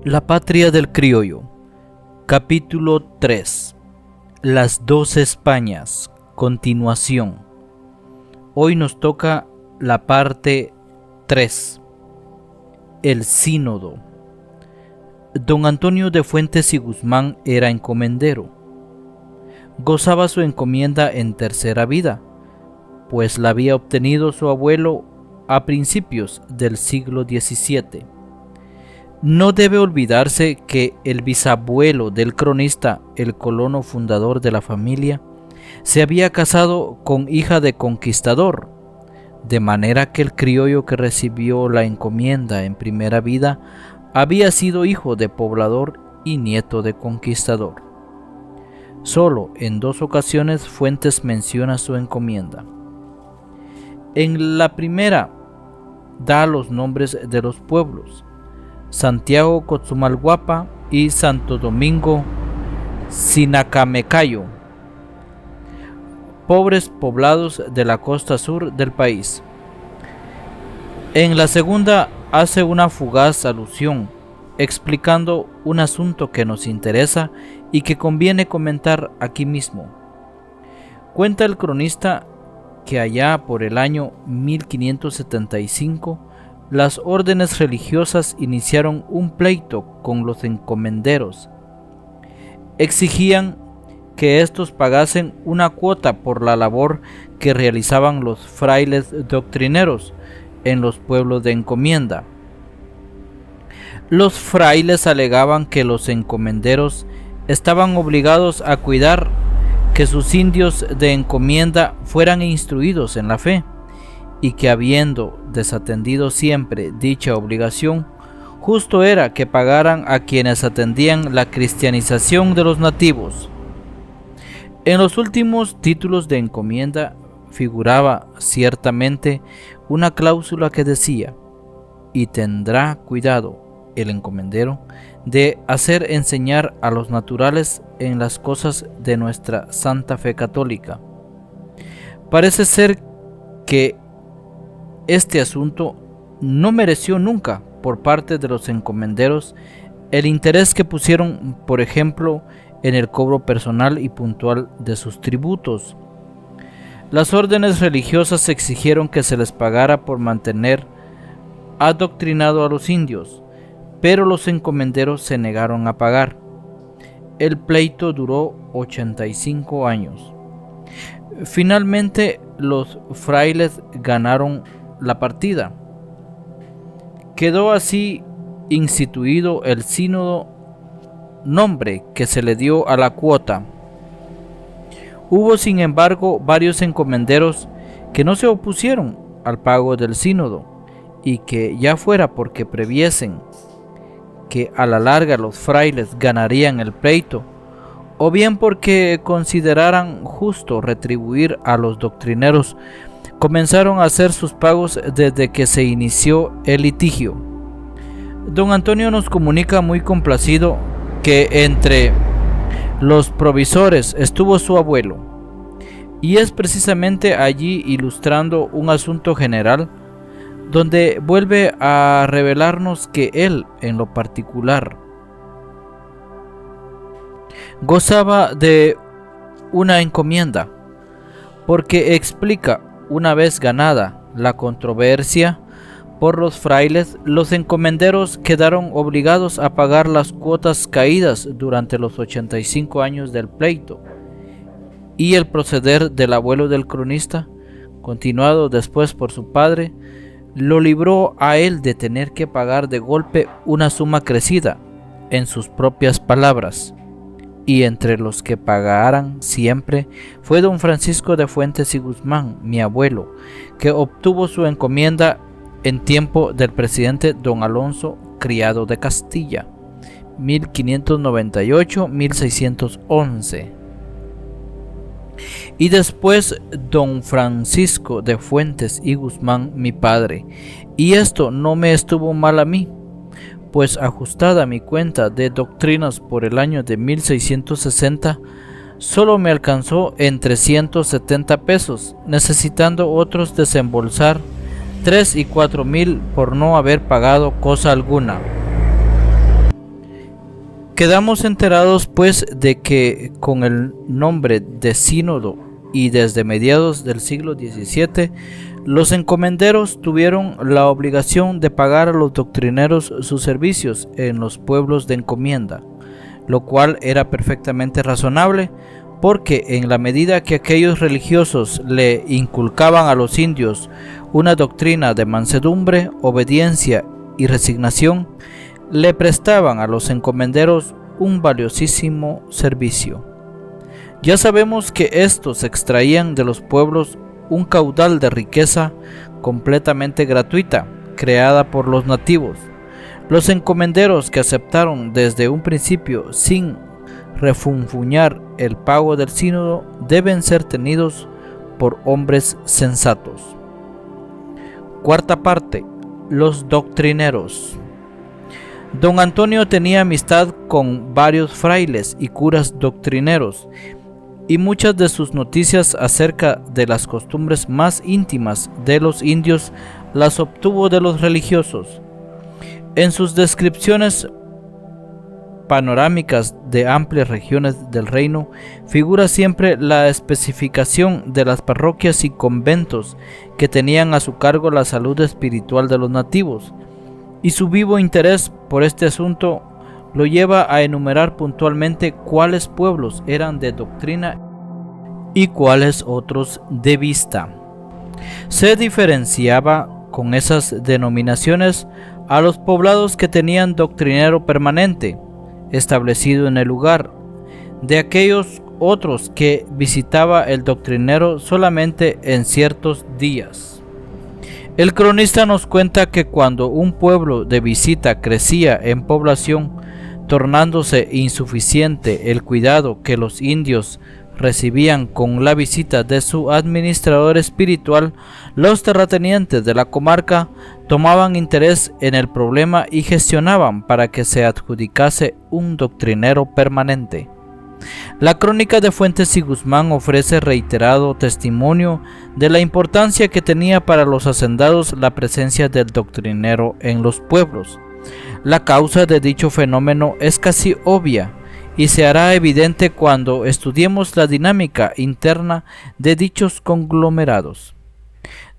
La patria del criollo. Capítulo 3. Las dos Españas. Continuación. Hoy nos toca la parte 3. El sínodo. Don Antonio de Fuentes y Guzmán era encomendero. Gozaba su encomienda en tercera vida, pues la había obtenido su abuelo a principios del siglo XVII. No debe olvidarse que el bisabuelo del cronista, el colono fundador de la familia, se había casado con hija de conquistador, de manera que el criollo que recibió la encomienda en primera vida había sido hijo de poblador y nieto de conquistador. Solo en 2 ocasiones Fuentes menciona su encomienda. En la primera da los nombres de los pueblos: Santiago Cochumalguapa y Santo Domingo Sinacamecayo, pobres poblados de la costa sur del país. En la segunda hace una fugaz alusión, explicando un asunto que nos interesa y que conviene comentar aquí mismo. Cuenta el cronista que allá por el año 1575 las órdenes religiosas iniciaron un pleito con los encomenderos. Exigían que éstos pagasen una cuota por la labor que realizaban los frailes doctrineros en los pueblos de encomienda. Los frailes alegaban que los encomenderos estaban obligados a cuidar que sus indios de encomienda fueran instruidos en la fe, y que habiendo desatendido siempre dicha obligación, justo era que pagaran a quienes atendían la cristianización de los nativos. En los últimos títulos de encomienda figuraba ciertamente una cláusula que decía: y tendrá cuidado el encomendero de hacer enseñar a los naturales en las cosas de nuestra santa fe católica. Parece ser que este asunto no mereció nunca por parte de los encomenderos el interés que pusieron, por ejemplo, en el cobro personal y puntual de sus tributos. Las órdenes religiosas exigieron que se les pagara por mantener adoctrinado a los indios, pero los encomenderos se negaron a pagar. El pleito duró 85 años. Finalmente, los frailes ganaron la partida. Quedó así instituido el sínodo, nombre que se le dio a la cuota. Hubo, sin embargo, varios encomenderos que no se opusieron al pago del sínodo, y que, ya fuera porque previesen que a la larga los frailes ganarían el pleito, o bien porque consideraran justo retribuir a los doctrineros, comenzaron a hacer sus pagos desde que se inició el litigio. Don Antonio nos comunica muy complacido que entre los provisores estuvo su abuelo, y es precisamente allí, ilustrando un asunto general, donde vuelve a revelarnos que él, en lo particular, gozaba de una encomienda, porque explica: una vez ganada la controversia por los frailes, los encomenderos quedaron obligados a pagar las cuotas caídas durante los 85 años del pleito, y el proceder del abuelo del cronista, continuado después por su padre, lo libró a él de tener que pagar de golpe una suma crecida, en sus propias palabras. Y entre los que pagaran siempre fue don Francisco de Fuentes y Guzmán, mi abuelo, que obtuvo su encomienda en tiempo del presidente don Alonso Criado de Castilla, 1598-1611. Y después don Francisco de Fuentes y Guzmán, mi padre, y esto no me estuvo mal a mí, pues ajustada mi cuenta de doctrinas por el año de 1660, solo me alcanzó en 370 pesos, necesitando otros desembolsar 3 y 4 mil por no haber pagado cosa alguna. Quedamos enterados pues de que con el nombre de sínodo y desde mediados del siglo XVII, los encomenderos tuvieron la obligación de pagar a los doctrineros sus servicios en los pueblos de encomienda, lo cual era perfectamente razonable, porque en la medida que aquellos religiosos le inculcaban a los indios una doctrina de mansedumbre, obediencia y resignación, le prestaban a los encomenderos un valiosísimo servicio. Ya sabemos que estos extraían de los pueblos un caudal de riqueza completamente gratuita, creada por los nativos. Los encomenderos que aceptaron desde un principio sin refunfuñar el pago del sínodo deben ser tenidos por hombres sensatos. Cuarta parte: los doctrineros. Don Antonio tenía amistad con varios frailes y curas doctrineros, y muchas de sus noticias acerca de las costumbres más íntimas de los indios las obtuvo de los religiosos. En sus descripciones panorámicas de amplias regiones del reino figura siempre la especificación de las parroquias y conventos que tenían a su cargo la salud espiritual de los nativos, y su vivo interés por este asunto lo lleva a enumerar puntualmente cuáles pueblos eran de doctrina y cuáles otros de vista. Se diferenciaba con esas denominaciones a los poblados que tenían doctrinero permanente establecido en el lugar, de aquellos otros que visitaba el doctrinero solamente en ciertos días. El cronista nos cuenta que cuando un pueblo de visita crecía en población, tornándose insuficiente el cuidado que los indios recibían con la visita de su administrador espiritual, los terratenientes de la comarca tomaban interés en el problema y gestionaban para que se adjudicase un doctrinero permanente. La crónica de Fuentes y Guzmán ofrece reiterado testimonio de la importancia que tenía para los hacendados la presencia del doctrinero en los pueblos. La causa de dicho fenómeno es casi obvia y se hará evidente cuando estudiemos la dinámica interna de dichos conglomerados.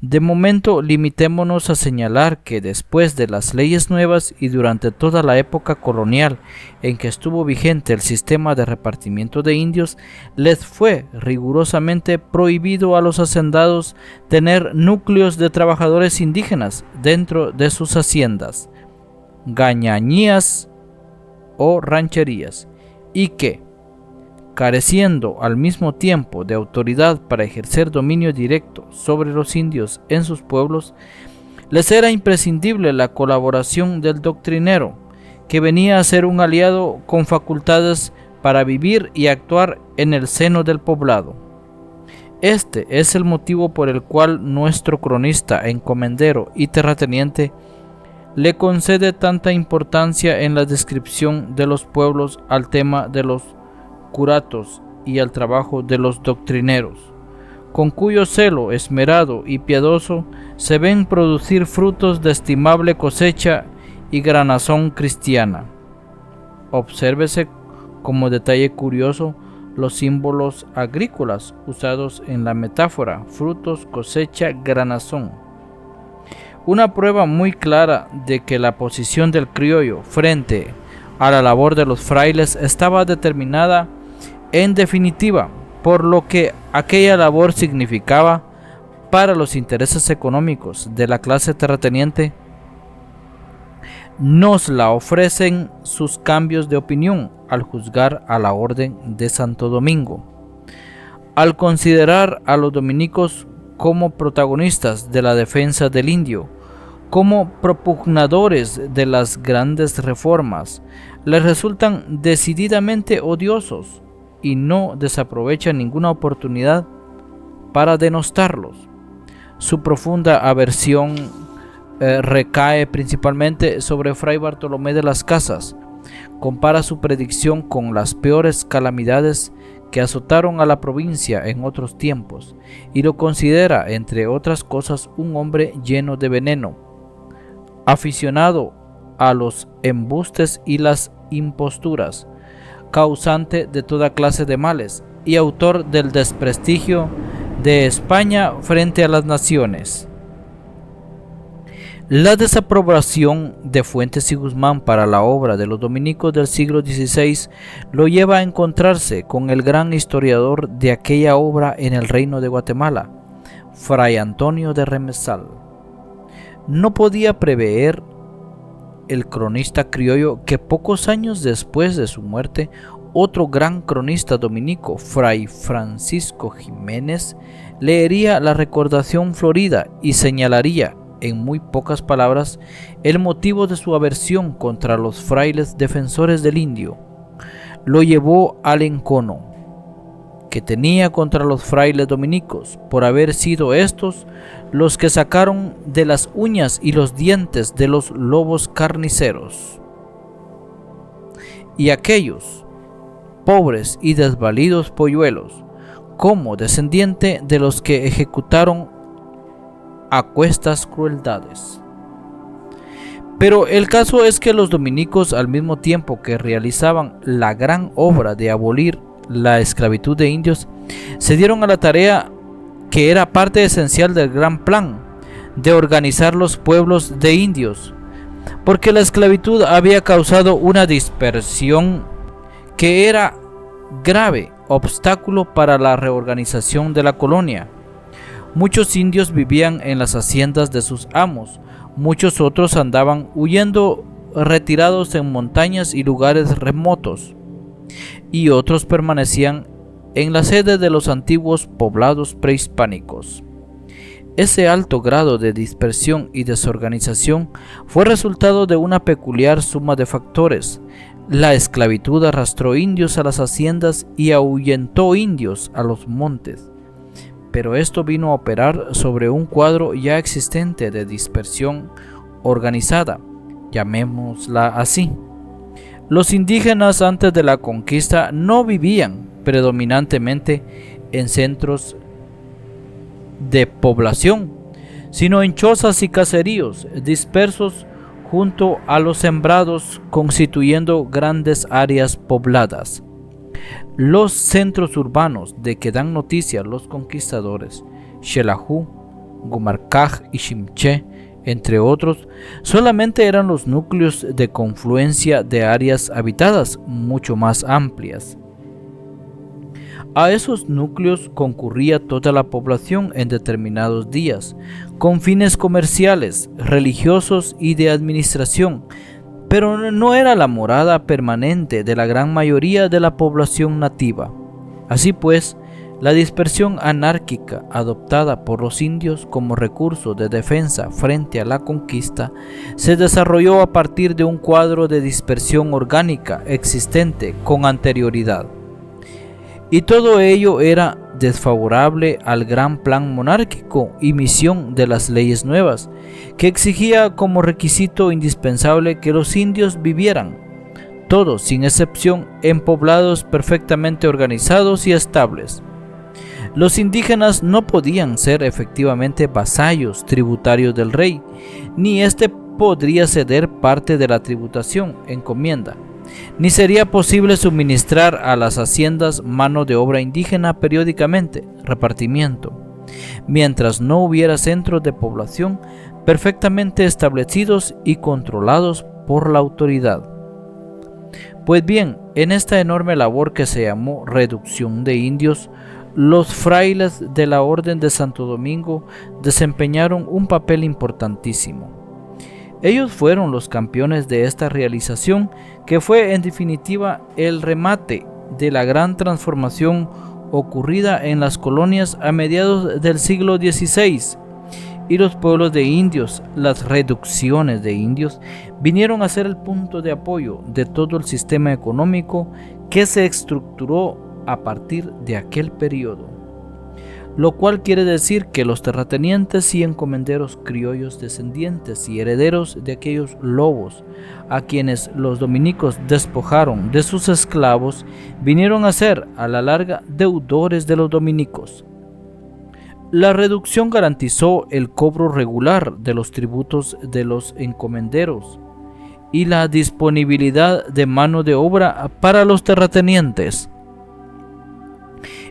De momento, limitémonos a señalar que después de las leyes nuevas y durante toda la época colonial en que estuvo vigente el sistema de repartimiento de indios, les fue rigurosamente prohibido a los hacendados tener núcleos de trabajadores indígenas dentro de sus haciendas, gañañías o rancherías, y que, careciendo al mismo tiempo de autoridad para ejercer dominio directo sobre los indios en sus pueblos, les era imprescindible la colaboración del doctrinero, que venía a ser un aliado con facultades para vivir y actuar en el seno del poblado. Este es el motivo por el cual nuestro cronista, encomendero y terrateniente le concede tanta importancia en la descripción de los pueblos al tema de los curatos y al trabajo de los doctrineros, con cuyo celo esmerado y piadoso se ven producir frutos de estimable cosecha y granazón cristiana. Obsérvese como detalle curioso los símbolos agrícolas usados en la metáfora: frutos, cosecha, granazón. Una prueba muy clara de que la posición del criollo frente a la labor de los frailes estaba determinada en definitiva por lo que aquella labor significaba para los intereses económicos de la clase terrateniente, nos la ofrecen sus cambios de opinión al juzgar a la Orden de Santo Domingo. Al considerar a los dominicos como protagonistas de la defensa del indio, como propugnadores de las grandes reformas, les resultan decididamente odiosos y no desaprovechan ninguna oportunidad para denostarlos. Su profunda aversión recae principalmente sobre Fray Bartolomé de las Casas. Compara su predicción con las peores calamidades que azotaron a la provincia en otros tiempos y lo considera, entre otras cosas, un hombre lleno de veneno, aficionado a los embustes y las imposturas, causante de toda clase de males y autor del desprestigio de España frente a las naciones. La desaprobación de Fuentes y Guzmán para la obra de los dominicos del siglo XVI lo lleva a encontrarse con el gran historiador de aquella obra en el Reino de Guatemala, Fray Antonio de Remesal. No podía prever el cronista criollo que pocos años después de su muerte, otro gran cronista dominico, Fray Francisco Jiménez, leería la recordación florida y señalaría, en muy pocas palabras, el motivo de su aversión contra los frailes defensores del indio. Lo llevó al encono que tenía contra los frailes dominicos, por haber sido estos los que sacaron de las uñas y los dientes de los lobos carniceros. Y aquellos pobres y desvalidos polluelos, como descendiente de los que ejecutaron aquestas crueldades. Pero el caso es que los dominicos, al mismo tiempo que realizaban la gran obra de abolir la esclavitud de indios, se dieron a la tarea que era parte esencial del gran plan de organizar los pueblos de indios, porque la esclavitud había causado una dispersión que era grave obstáculo para la reorganización de la colonia. Muchos indios vivían en las haciendas de sus amos, muchos otros andaban huyendo retirados en montañas y lugares remotos, y otros permanecían en la sede de los antiguos poblados prehispánicos. Ese alto grado de dispersión y desorganización fue resultado de una peculiar suma de factores. La esclavitud arrastró indios a las haciendas y ahuyentó indios a los montes. Pero esto vino a operar sobre un cuadro ya existente de dispersión organizada, llamémosla así. Los indígenas antes de la conquista no vivían predominantemente en centros de población, sino en chozas y caseríos dispersos junto a los sembrados, constituyendo grandes áreas pobladas. Los centros urbanos de que dan noticia los conquistadores, Xelajú, Gumarcaj y Ximché, entre otros, solamente eran los núcleos de confluencia de áreas habitadas mucho más amplias. A esos núcleos concurría toda la población en determinados días, con fines comerciales, religiosos y de administración, pero no era la morada permanente de la gran mayoría de la población nativa. Así pues, la dispersión anárquica adoptada por los indios como recurso de defensa frente a la conquista se desarrolló a partir de un cuadro de dispersión orgánica existente con anterioridad. Y todo ello era desfavorable al gran plan monárquico y misión de las leyes nuevas, que exigía como requisito indispensable que los indios vivieran, todos sin excepción, en poblados perfectamente organizados y estables. Los indígenas no podían ser efectivamente vasallos tributarios del rey, ni éste podría ceder parte de la tributación, encomienda, ni sería posible suministrar a las haciendas mano de obra indígena periódicamente, repartimiento, mientras no hubiera centros de población perfectamente establecidos y controlados por la autoridad. Pues bien, en esta enorme labor que se llamó reducción de indios, los frailes de la Orden de Santo Domingo desempeñaron un papel importantísimo. Ellos fueron los campeones de esta realización, que fue en definitiva el remate de la gran transformación ocurrida en las colonias a mediados del siglo XVI, y los pueblos de indios, las reducciones de indios, vinieron a ser el punto de apoyo de todo el sistema económico que se estructuró a partir de aquel periodo, lo cual quiere decir que los terratenientes y encomenderos criollos, descendientes y herederos de aquellos lobos a quienes los dominicos despojaron de sus esclavos, vinieron a ser a la larga deudores de los dominicos. La reducción garantizó el cobro regular de los tributos de los encomenderos y la disponibilidad de mano de obra para los terratenientes.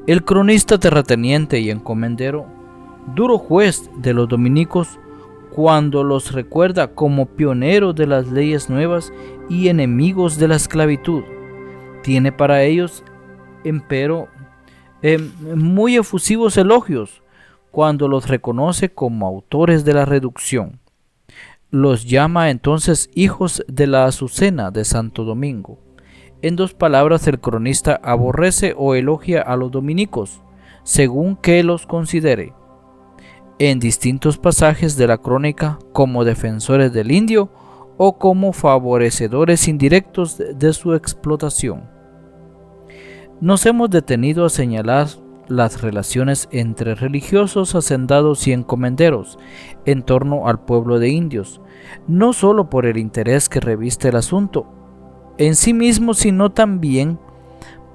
El cronista terrateniente y encomendero, duro juez de los dominicos, cuando los recuerda como pioneros de las leyes nuevas y enemigos de la esclavitud, tiene para ellos, empero, muy efusivos elogios cuando los reconoce como autores de la reducción. Los llama entonces hijos de la Azucena de Santo Domingo. En dos palabras, el cronista aborrece o elogia a los dominicos, según que los considere, en distintos pasajes de la crónica, como defensores del indio o como favorecedores indirectos de su explotación. Nos hemos detenido a señalar las relaciones entre religiosos, hacendados y encomenderos en torno al pueblo de indios, no solo por el interés que reviste el asunto en sí mismo, sino también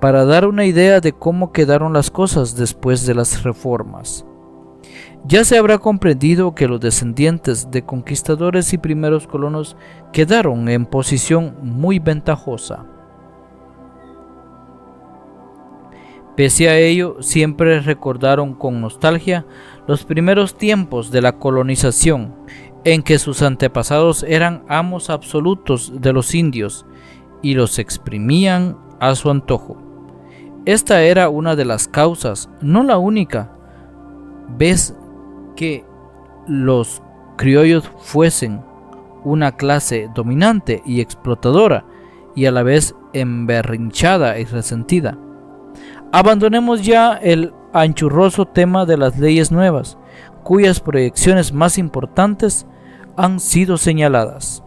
para dar una idea de cómo quedaron las cosas después de las reformas. Ya se habrá comprendido que los descendientes de conquistadores y primeros colonos quedaron en posición muy ventajosa. Pese a ello, siempre recordaron con nostalgia los primeros tiempos de la colonización, en que sus antepasados eran amos absolutos de los indios y los exprimían a su antojo. Esta era una de las causas, no la única, vez que los criollos fuesen una clase dominante y explotadora y a la vez emberrinchada y resentida. Abandonemos ya el anchurroso tema de las leyes nuevas, cuyas proyecciones más importantes han sido señaladas.